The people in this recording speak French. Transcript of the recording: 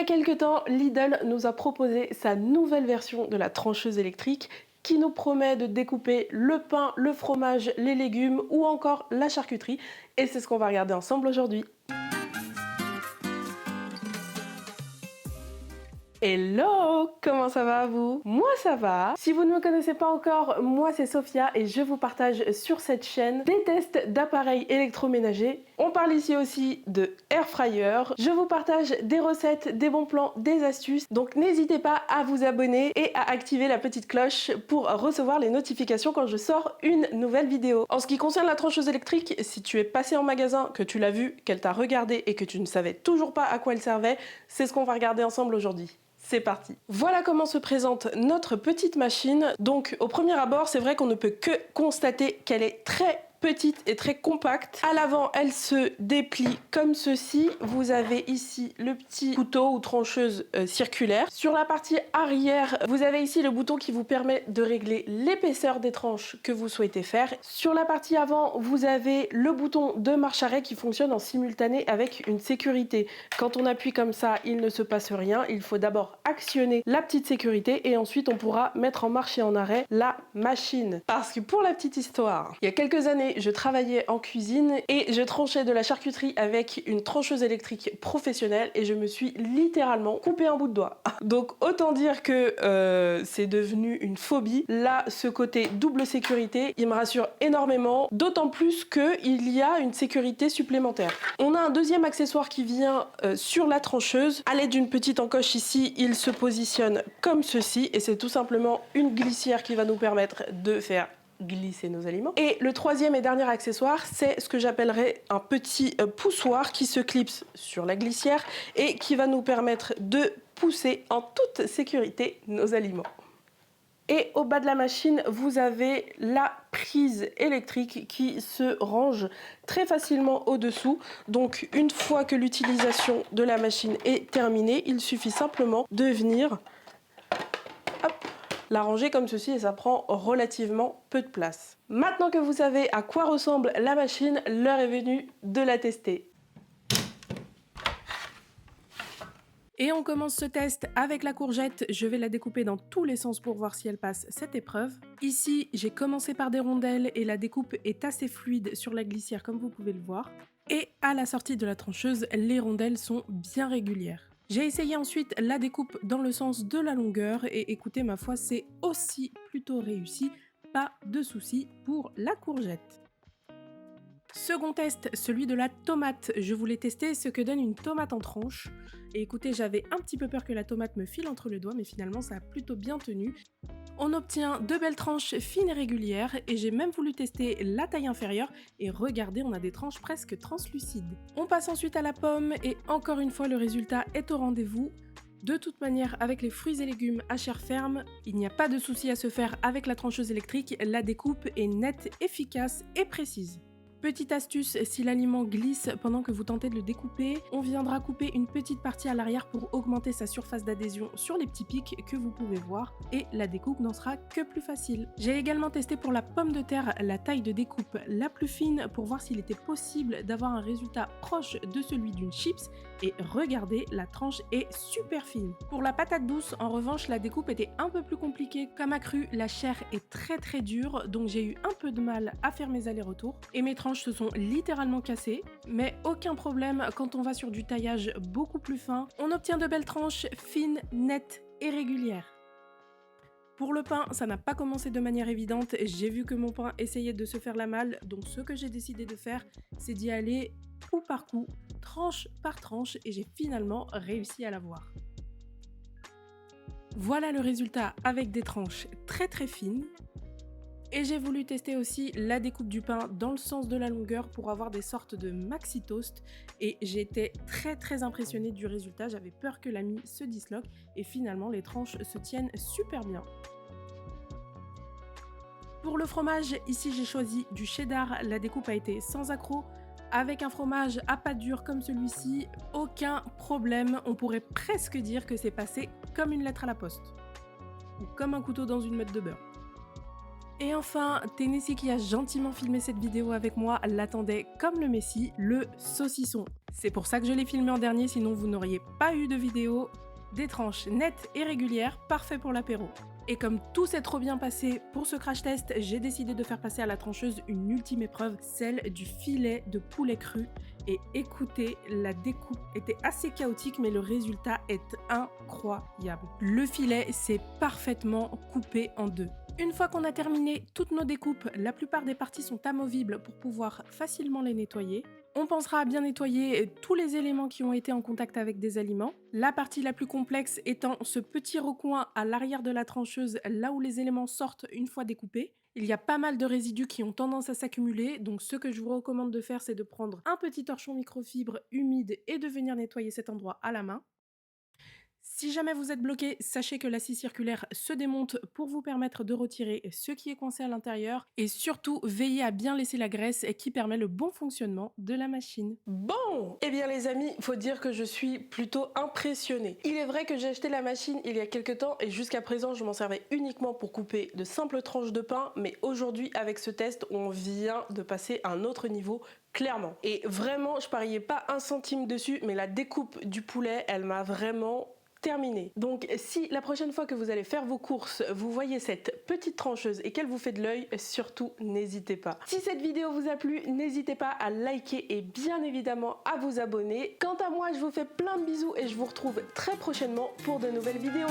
a quelques temps, Lidl nous a proposé sa nouvelle version de la trancheuse électrique qui nous promet de découper le pain, le fromage, les légumes ou encore la charcuterie. Et c'est ce qu'on va regarder ensemble aujourd'hui. Hello, comment ça va vous? Moi ça va. Si vous ne me connaissez pas encore, moi c'est Sophia et je vous partage sur cette chaîne des tests d'appareils électroménagers. On parle ici aussi de air fryer. Je vous partage des recettes, des bons plans, des astuces. Donc n'hésitez pas à vous abonner et à activer la petite cloche pour recevoir les notifications quand je sors une nouvelle vidéo. En ce qui concerne la trancheuse électrique, si tu es passé en magasin, que tu l'as vue, qu'elle t'a regardé et que tu ne savais toujours pas à quoi elle servait, c'est ce qu'on va regarder ensemble aujourd'hui. C'est parti. Voilà comment se présente notre petite machine. Donc au premier abord, c'est vrai qu'on ne peut que constater qu'elle est très petite et très compacte. À l'avant, elle se déplie comme ceci. Vous avez ici le petit couteau ou trancheuse circulaire. Sur la partie arrière, vous avez ici le bouton qui vous permet de régler l'épaisseur des tranches que vous souhaitez faire. Sur la partie avant, vous avez le bouton de marche arrêt qui fonctionne en simultané avec une sécurité. Quand on appuie comme ça, il ne se passe rien. Il faut d'abord actionner la petite sécurité et ensuite on pourra mettre en marche et en arrêt la machine. Parce que pour la petite histoire, il y a quelques années, je travaillais en cuisine et je tranchais de la charcuterie avec une trancheuse électrique professionnelle et je me suis littéralement coupé un bout de doigt. Donc autant dire que c'est devenu une phobie. Là, ce côté double sécurité, il me rassure énormément, d'autant plus qu'il y a une sécurité supplémentaire. On a un deuxième accessoire qui vient sur la trancheuse. À l'aide d'une petite encoche ici, il se positionne comme ceci et c'est tout simplement une glissière qui va nous permettre de faire glisser nos aliments. Et le troisième et dernier accessoire, c'est ce que j'appellerais un petit poussoir qui se clipse sur la glissière et qui va nous permettre de pousser en toute sécurité nos aliments. Et au bas de la machine, vous avez la prise électrique qui se range très facilement au-dessous. Donc une fois que l'utilisation de la machine est terminée, il suffit simplement de venir la ranger comme ceci et ça prend relativement peu de place. Maintenant que vous savez à quoi ressemble la machine, l'heure est venue de la tester. Et on commence ce test avec la courgette. Je vais la découper dans tous les sens pour voir si elle passe cette épreuve. Ici, j'ai commencé par des rondelles et la découpe est assez fluide sur la glissière comme vous pouvez le voir. Et à la sortie de la trancheuse, les rondelles sont bien régulières. J'ai essayé ensuite la découpe dans le sens de la longueur et écoutez, ma foi, c'est aussi plutôt réussi. Pas de soucis pour la courgette. Second test, celui de la tomate. Je voulais tester ce que donne une tomate en tranches. Et écoutez, j'avais un petit peu peur que la tomate me file entre les doigts, mais finalement ça a plutôt bien tenu. On obtient de belles tranches fines et régulières et j'ai même voulu tester la taille inférieure et regardez, on a des tranches presque translucides. On passe ensuite à la pomme et encore une fois le résultat est au rendez-vous. De toute manière, avec les fruits et légumes à chair ferme, il n'y a pas de souci à se faire avec la trancheuse électrique, la découpe est nette, efficace et précise. Petite astuce, si l'aliment glisse pendant que vous tentez de le découper, on viendra couper une petite partie à l'arrière pour augmenter sa surface d'adhésion sur les petits pics que vous pouvez voir et la découpe n'en sera que plus facile. J'ai également testé pour la pomme de terre la taille de découpe la plus fine pour voir s'il était possible d'avoir un résultat proche de celui d'une chips et regardez, la tranche est super fine. Pour la patate douce, en revanche, la découpe était un peu plus compliquée. Comme à cru, la chair est très dure, donc j'ai eu un peu de mal à faire mes allers-retours et mes tranches se sont littéralement cassées, mais aucun problème quand on va sur du taillage beaucoup plus fin. On obtient de belles tranches fines, nettes et régulières. Pour le pain, ça n'a pas commencé de manière évidente, j'ai vu que mon pain essayait de se faire la malle, donc ce que j'ai décidé de faire, c'est d'y aller coup par coup, tranche par tranche, et j'ai finalement réussi à l'avoir. Voilà le résultat avec des tranches très fines. Et j'ai voulu tester aussi la découpe du pain dans le sens de la longueur pour avoir des sortes de maxi toast et j'étais très impressionnée du résultat, j'avais peur que la mie se disloque et finalement les tranches se tiennent super bien. Pour le fromage, ici j'ai choisi du cheddar, la découpe a été sans accroc. Avec un fromage à pâte dure comme celui-ci, aucun problème, on pourrait presque dire que c'est passé comme une lettre à la poste. Ou comme un couteau dans une meute de beurre. Et enfin, Tennessee qui a gentiment filmé cette vidéo avec moi l'attendait comme le messie, le saucisson. C'est pour ça que je l'ai filmé en dernier, sinon vous n'auriez pas eu de vidéo. Des tranches nettes et régulières, parfait pour l'apéro. Et comme tout s'est trop bien passé pour ce crash test, j'ai décidé de faire passer à la trancheuse une ultime épreuve, celle du filet de poulet cru. Et écoutez, la découpe était assez chaotique, mais le résultat est incroyable. Le filet s'est parfaitement coupé en deux. Une fois qu'on a terminé toutes nos découpes, la plupart des parties sont amovibles pour pouvoir facilement les nettoyer. On pensera à bien nettoyer tous les éléments qui ont été en contact avec des aliments. La partie la plus complexe étant ce petit recoin à l'arrière de la trancheuse, là où les éléments sortent une fois découpés. Il y a pas mal de résidus qui ont tendance à s'accumuler, donc ce que je vous recommande de faire, c'est de prendre un petit torchon microfibre humide et de venir nettoyer cet endroit à la main. Si jamais vous êtes bloqué, sachez que la scie circulaire se démonte pour vous permettre de retirer ce qui est coincé à l'intérieur et surtout veillez à bien laisser la graisse qui permet le bon fonctionnement de la machine. Bon, eh bien les amis, faut dire que je suis plutôt impressionnée. Il est vrai que j'ai acheté la machine il y a quelques temps et jusqu'à présent je m'en servais uniquement pour couper de simples tranches de pain, mais aujourd'hui avec ce test on vient de passer à un autre niveau. Clairement. Et vraiment, je pariais pas un centime dessus, mais la découpe du poulet, elle m'a vraiment terminé. Donc si la prochaine fois que vous allez faire vos courses, vous voyez cette petite trancheuse et qu'elle vous fait de l'œil, surtout n'hésitez pas. Si cette vidéo vous a plu, n'hésitez pas à liker et bien évidemment à vous abonner. Quant à moi, je vous fais plein de bisous et je vous retrouve très prochainement pour de nouvelles vidéos.